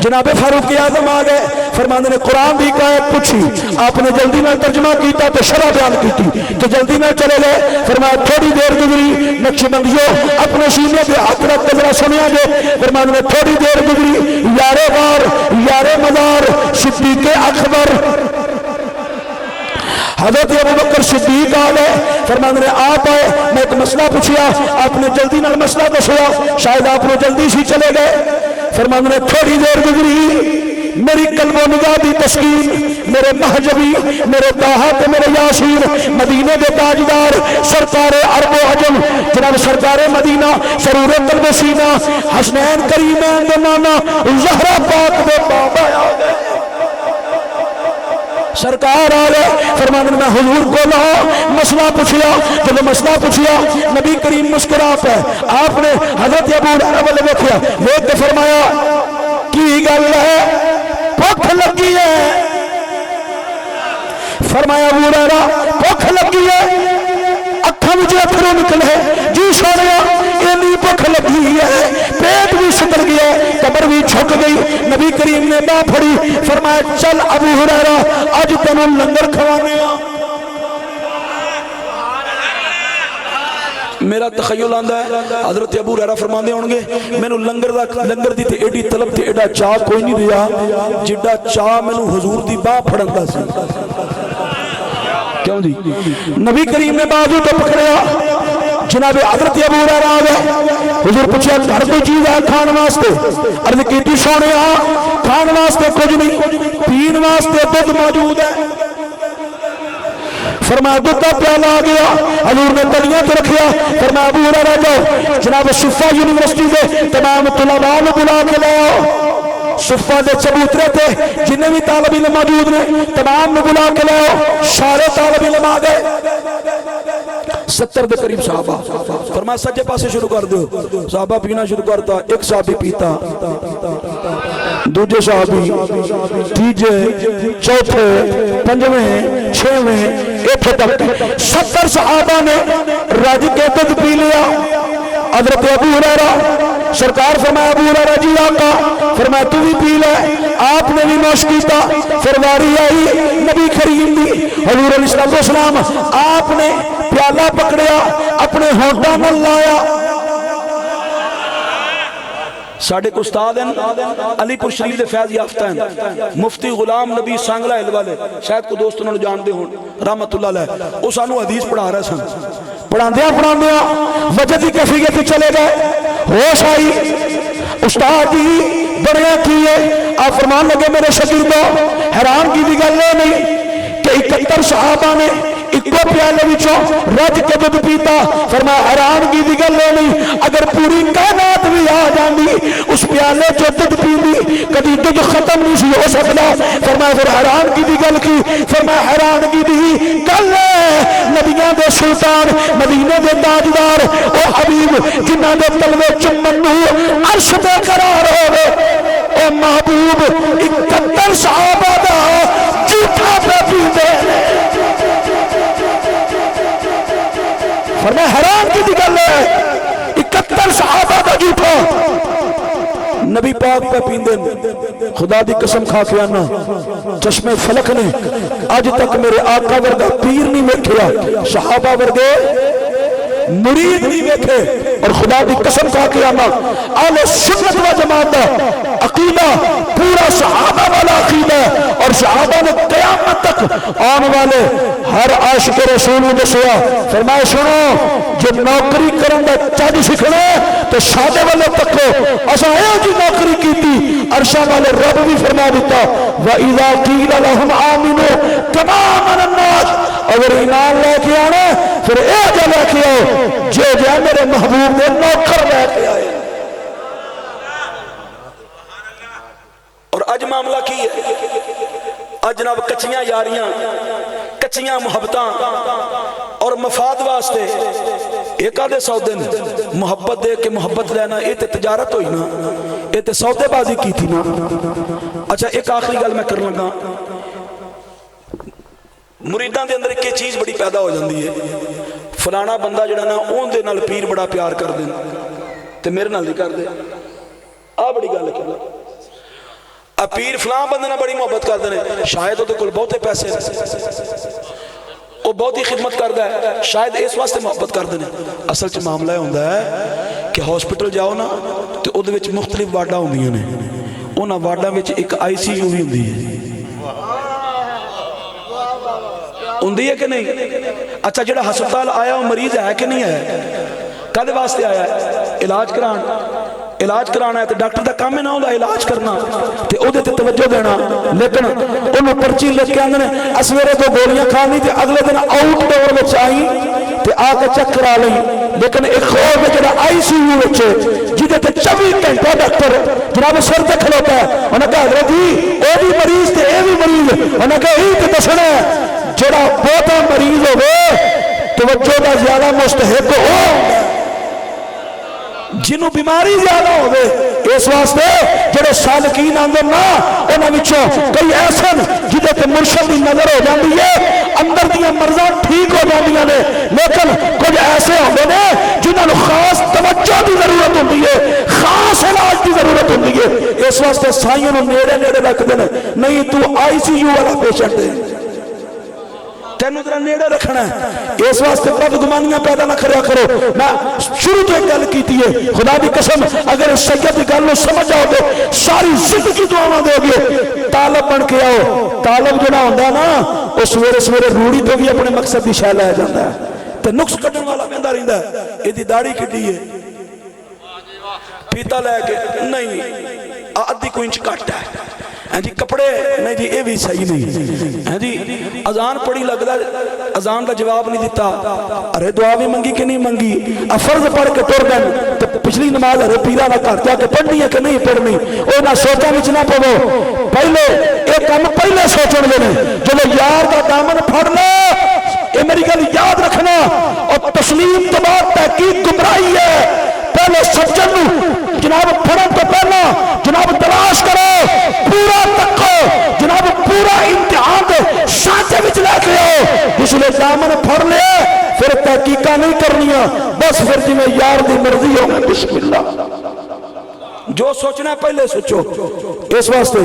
جناب فاروق اعظم آ گئے فرماندے نے قرآن دی آیت پوچھی آپ نے جلدی میں ترجمہ کیتا تو شرح بیان کیتی تو جلدی میں چلے گئے فرمایا تھوڑی دیر گزری نقش بندیوں اپنے سینے پہ ہاتھ رکھ کے ذرا سنیا گے فرماندے نے تھوڑی دیر گزری یارے غار یارے مزار صدیق اکبر حضرت ابو بکر صدیق آ گئے فرماندے نے آپ آئے میں ایک مسئلہ پوچھیا آپ نے جلدی نال مسئلہ دسیا شاید آپ نے جلدی سی چلے گئے فرماندے نے تھوڑی دیر گزری میری قلب و نگاہ دی تسکین میرے مہجبی میرے طٰہٰ تے میرے یاسین مدینے دے تاجدار سرکار عرب و عجم جناب سرکار مدینہ سرور قلب سینہ حسنین کریمین دے نانا زہرا پاک دے بابا آ گئے سرکار آ گئے فرمانے میں حضور کو لاؤ مسئلہ پوچھیا جب مسئلہ پوچھیا نبی کریم مسکرات ہے آپ نے حضرت ابو ہریرہ والے دیکھا دیکھ کے فرمایا کی گل ہے بھوک لگی ہے فرمایا ابو ہریرہ بھوک لگی ہے اکھاں وچ اتھرو نکلے جی سونیا اینی بھوک لگی ہے پیٹ بھی ستر گیا قبر بھی جھک گئی نبی کریم نے باہ پھڑی فرمایا چل ابو ہریرہ اج تینوں لنگر کھوانے میرا تخیل آندا ہے حضرت ابو ہریرہ فرماندے ہون گے مینوں لنگر دی تے ایڈی طلب تے ایڈا چاہ کوئی نہیں رہیا جڈا چاہ مینوں حضور دی باہ پھڑن دا سی کیوں جی نبی کریم نے بازو تو پکڑیا جناب حضرت ابو ہریرہ آ گئے حضور پوچھا ہر کوئی چیز ہے کھان واسطے عرض کیتی سونیا کھان واسطے کچھ نہیں پین واسطے دودھ موجود ہے فرمایا دودھ کا پیالہ آ گیا حضور نے تلیاں تو رکھیا فرمایا ابو ہریرہ جاؤ جناب صفہ یونیورسٹی دے تمام طلباء کو بلا کے لاؤ صفہ دے چبوترے تھے جنہیں بھی طالب علم موجود نے تمام کو بلا کے لاؤ سارے طالب علم آ گئے 70 دے قریب صحابہ فرمایا سجے پاسے شروع کر دو صحابہ پینا شروع کرتا ایک صحابی پیتا دوجے صحابی تیجے چوتھے پنجویں چھویں ایتھے تک 70 صحابہ نے رج کے دودھ پی لیا حضرت ابو ہریرہ سرکار فرمایا ابو ہریرہ جی آقا فرمایا تو بھی پی لے آپ نے بھی نوش کیتا پھر واری آئی نبی کریم دی حضور علیہ السلام آپ نے پیالہ پکڑیا اپنے ہونٹاں نال لایا ساڑھے کو استاد ہیں علی پور شریف دے فیض یافتہ ہیں مفتی غلام نبی سانگلہ ہل والے شاید کو دوستوں نے جان دے ہون رحمت اللہ علیہ وہ سانو حدیث پڑھا رہے سن پڑھان دیا وجدی کیفیت چلے گئے ہوش آئی استاد ہی بڑھیا کیے آپ فرمان لگے میرے شاگردوں حیران کی بھی گل نہیں کہ 71 صحابہ نے ایکو پیالے وچوں رج کے دودھ پیتا فرمایا حیران کی بھی گل نہیں اگر پوری کائنات بھی آ جاندی اس پیالے جو دودھ پیندی کبھی دودھ ختم نہیں سی ہو سکتا فرمایا پھر حیران کی بھی گل کی فرمایا حیران کی بھی گل نبیاں دے سلطان مدینے دے تاجدار او حبیب جنہاں دے تلوے چمن نو عرش تے قرار ہوے او محبوب 71 صحابہ دا جھوٹا پہ پیندے فرمایا حیران کی دی گل ہے 71 صحابہ دا جھوٹا نبی پاک پہ پیندے خدا دی قسم کھا کے آنا چشمے فلک نے آج تک میرے آقا ورگا پیر نہیں ویکھیا صحابہ ورگے مرید نہیں ویکھے اور خدا دی قسم کھا کے آنا اہل سنت و جماعت دا عقیدہ پورا صحابہ والا عقیدہ اور صحابہ نے قیامت تک آنے والے ہر عاشق رسول نے سوا فرمایا سنو جو نوکری کرن دا چاہی سکھنا تو سادے والے تکو اسا اے جی نوکری کیتی عرشہ والے رب بھی فرما دیتا وَإِذَا قِيلَ لَهُمْ آمِنُوا كَمَا آمَنَ النَّاسُ اگر ایمان لے کے آنا پھر اے جو لے کے آؤ جو میرے محبوب نے نوکر لے کے آئے اور اج معاملہ کی ہے؟ اج جناب کچیاں یاریاں، کچیاں محبتاں اور مفاد واسطے ایک آدھے سودے نے محبت دے کے محبت لینا، یہ تے تجارت ہوئی نا، یہ تے سودے بازی کی تھی نا۔ اچھا ایک آخری گل میں کرنے لگا، مریداں دے اندر ایک چیز بڑی پیدا ہو جاندی ہے، فلانا بندہ جڑا نا اون دے نال پیر بڑا پیار کر دے تے میرے نال نہیں کر دے، آ بڑی گل ہے۔ پیر فلاں بندے نال بڑی محبت کر دے، شاید وہ کول بہتے پیسے وہ بہت ہی خدمت کرتا ہے، شاید اس واسطے محبت کر دے۔ اصل چ معاملہ ہوتا ہے کہ ہاسپٹل جاؤ نا تو وہ مختلف وارڈاں ہوندیاں نے، انہاں وارڈاں وچ ایک آئی سی یو بھی ہوندی ہے، ہوندی ہے کہ نہیں؟ اچھا جڑا ہسپتال آیا وہ مریض ہے کہ نہیں ہے؟ کدے واسطے آیا ہے؟ علاج کرانا ہے، تو ڈاکٹر دا کام ہے نہ ہوتا علاج کرنا تے او دے تے توجہ دینا، لیکن انہوں پرچی لکھ کے آندے اسویرے دو گولیاں کھانی تے اگلے دن آؤٹ ڈور وچ آئی تے آ کے چیک کرا لئی، لیکن ایک خوف میں جڑا آئی سی یو وچ جدے تے 24 گھنٹے ڈاکٹر جناب سر تے کھلوتا ہے، انہاں کہا حضرت جی اے بھی مریض تے اے بھی مریض، انہاں کہا یہی تے دسنا ہے جڑا بہتا مریض ہوئے توجہ دا زیادہ مستحق ہو، جنہوں بیماری زیادہ ہوئے اس واسطے جڑے سالکین آندے نا انہاں وچوں کئی ایسے جدے تے مرشد دی نظر ہو جاندی ہے، اندر دیاں مرضاں ٹھیک ہو جاندیاں نے، لیکن کچھ ایسے ہوندے نے جنہاں نوں خاص توجہ دی ضرورت ہوندی ہے، خاص علاج دی ضرورت ہوندی ہے، اس واسطے سائیاں نوں نیڑے رکھ دے، نہیں تو آئی سی یو والا پیشنٹ ہے تینوں ذرا نیڑے رکھنا ہے، اس واسطے بدگمانیاں پیدا نہ کریا کرو۔ میں شروع تو ایک گل کیتی ہے، خدا دی قسم اگر سید کی گل نو سمجھ جاؤ گے ساری زندگی دعاواں دو گے۔ طالب بن کے آؤ، طالب جڑا ہوندا نا وہ سویرے سویرے روڑی تو بھی اپنے مقصد دی شے لے جاندا ہے تے نقص کڈن والا ویندا رہندا ہے، ایدی داڑھی کڈی ہے پیتا لے کے نہیں ادھی کو انچ کٹ ہے، ہاں جی کپڑے نہیں جی یہ بھی صحیح نہیں، ہاں جی اذان پڑھی لگدا اذان دا جواب نہیں دیتا، ارے دعا بھی منگی کہ نہیں منگی، فرض پڑھ کے ٹر گئے تو پچھلی نماز ارے پیرا نہ گھر جا کے پڑھنی ہے کہ نہیں پڑھنی، وہ نہ سوچا وچ نہ پو، پہلے یہ کام پہلے سوچن دے نے، جب یار دا دامن پھڑ لو، یہ میری گل یاد رکھنا، اور تسلیم تو بعد تحقیق گمراہی ہے، پہلے سجن جناب پڑھن تو پہلا جناب تلاش کرو، پورا تکو، جناب پورا امتحان دے سانچے وچ لے کے آؤ، جس نے دامن پھڑ لے پھر تحقیقاں نہیں کرنیاں، بس پھر جی میں یار دی مرضی ہو میں بسم اللہ جو سوچنا ہے پہلے سوچو۔ اس واسطے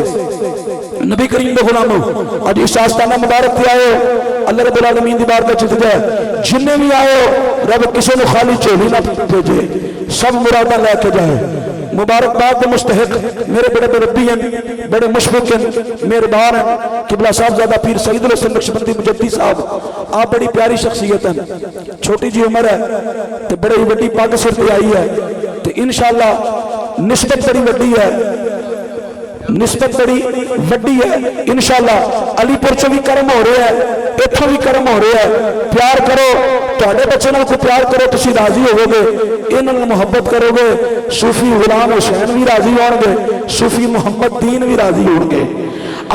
نبی کریم دے غلاموں آج اس آستانہ مبارک تے آئے اللہ رب العالمین دی بارگاہ چ جائے، جننے بھی آئے رب کسی نے خالی چولی نہ بھیجے، سب مراداں لے کے جائے۔ مبارکباد دے مستحق میرے بڑے مربی ہیں، بڑے مشفق ہیں، مہربان ہیں، قبلہ صاحب زیادہ پیر سعید الحسن نقشبندی مجدی صاحب، آپ بڑی پیاری شخصیت ہیں، چھوٹی جی عمر ہے تے بڑے ہی بڑی پاگ سر پہ آئی ہے تے انشاءاللہ نسبت بڑی وڈی ہے، نسبت بڑی وڈی ہے، انشاءاللہ علی پور چ بھی کرم ہو رہا ہے، اتھوں بھی کرم ہو رہا ہے، پیار کرو، تہاڈے بچے نال کوئی پیار کرو تسی راضی ہوو گے، انہاں نال محبت کرو گے، صوفی غلام حسین بھی راضی ہون گے، صوفی محمد دین بھی راضی ہون گے۔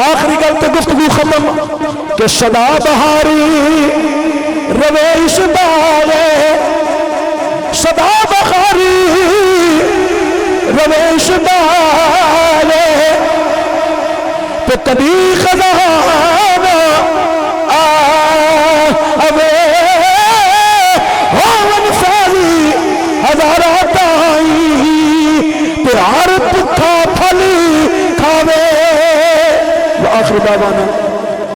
آخری گل تے گفتگو ختم کہ سدا بہاری رویش بالے، سدا بہاری رویش بالے تو کبھی خزانہ آوے ہون فالی ہزارہ تائی پیار پتھا پھلی کھاوے۔ وآخر دعوانا